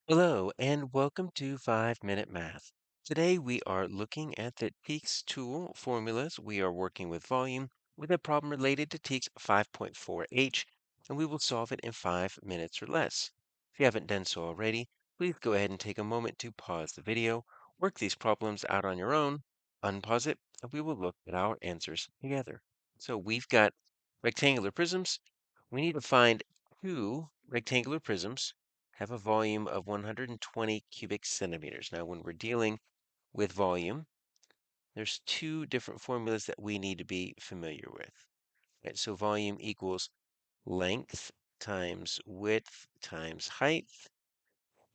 Hello, and welcome to 5 Minute Math. Today we are looking at the TEKS tool formulas. We are working with volume with a problem related to TEKS 5.4H, and we will solve it in 5 minutes or less. If you haven't done so already, please go ahead and take a moment to pause the video, work these problems out on your own, unpause it, and we will look at our answers together. So we've got rectangular prisms. We need to find two rectangular prisms have a volume of 120 cubic centimeters. Now, when we're dealing with volume, there's two different formulas that we need to be familiar with. Right? So volume equals length times width times height,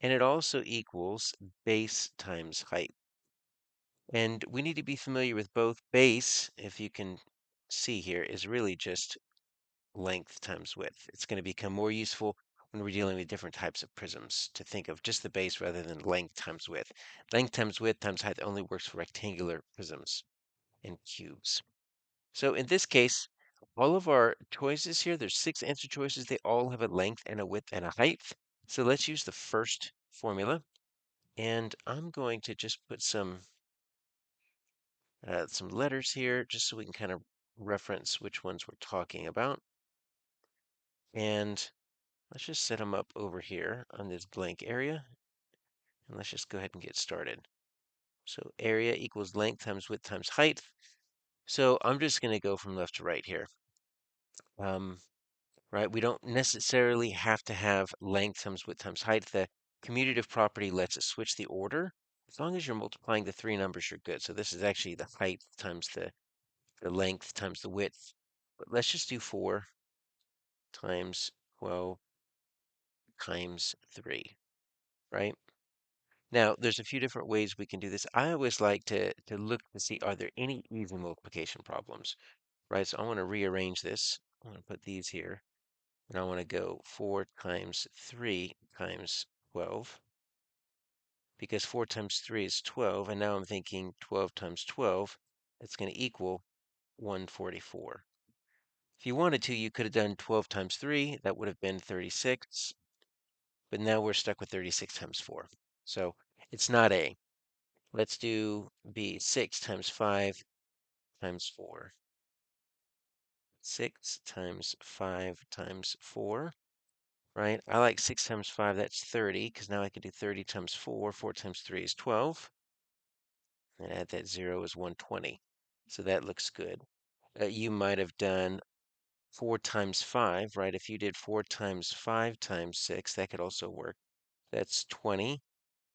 and it also equals base times height. And we need to be familiar with both. Base, if you can see here, is really just length times width. It's going to become more useful when we're dealing with different types of prisms to think of just the base rather than length times width. Length times width times height only works for rectangular prisms and cubes. So in this case, all of our choices here, there's 6 answer choices. They all have a length and a width and a height. So let's use the first formula. And I'm going to just put some letters here just so we can kind of reference which ones we're talking about. And let's just set them up over here on this blank area, and let's just go ahead and get started. So area equals length times width times height. So I'm just going to go from left to right here. Right, we don't necessarily have to have length times width times height. The commutative property lets us switch the order. As long as you're multiplying the three numbers, you're good. So this is actually the height times the length times the width. But let's just do 4 times 12 times 3, right? Now, there's a few different ways we can do this. I always like to look to see, are there any easy multiplication problems, right? So I want to rearrange this. I want to put these here, and I want to go 4 times 3 times 12, because 4 times 3 is 12, and now I'm thinking 12 times 12, it's going to equal 144. If you wanted to, you could have done 12 times 3, that would have been 36, but now we're stuck with 36 times 4. So it's not A. Let's do B, 6 times 5 times 4. 6 times 5 times 4, right? I like 6 times 5, that's 30, because now I can do 30 times 4. 4 times 3 is 12. And add that 0 is 120. So that looks good. You might have done 4 times 5, right? If you did 4 times 5 times 6, that could also work. That's 20.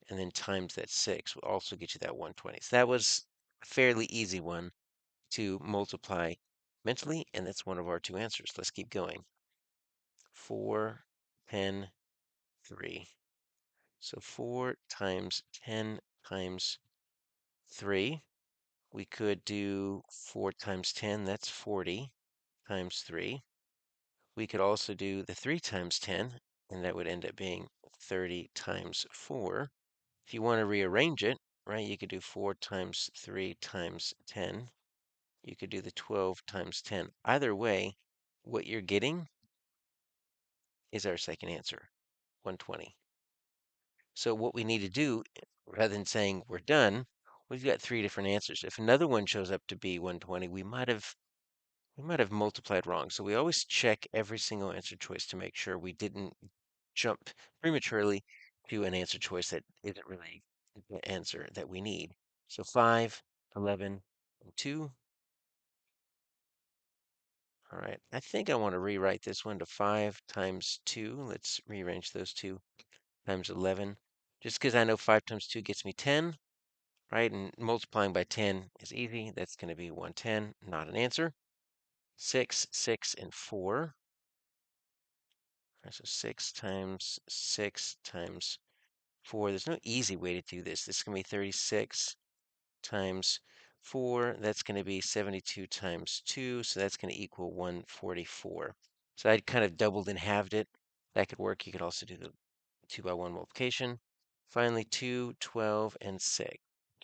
And then times that 6 will also get you that 120. So that was a fairly easy one to multiply mentally, and that's one of our two answers. Let's keep going. 4, 10, 3. So 4 times 10 times 3. We could do 4 times 10, that's 40 times 3. We could also do the 3 times 10, and that would end up being 30 times 4. If you want to rearrange it, right, you could do 4 times 3 times 10. You could do the 12 times 10. Either way, what you're getting is our second answer, 120. So what we need to do, rather than saying we're done, we've got 3 different answers. If another one shows up to be 120, we might have multiplied wrong. So we always check every single answer choice to make sure we didn't jump prematurely to an answer choice that isn't really the answer that we need. So 5, 11, and 2. All right, I think I want to rewrite this one to 5 times 2. Let's rearrange those two times 11. Just because I know 5 times 2 gets me 10, right? And multiplying by 10 is easy. That's going to be 110, not an answer. 6, 6, and 4. So 6 times 6 times 4. There's no easy way to do this. This is going to be 36 times 4. That's going to be 72 times 2. So that's going to equal 144. So I'd kind of doubled and halved it. That could work. You could also do the 2 by 1 multiplication. Finally, 2, 12, and 6.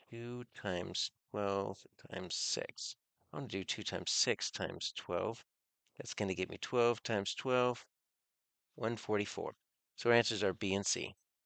2 times 12 times 6. I'm going to do 2 times 6 times 12. That's going to get me 12 times 12. 144. So our answers are B and C.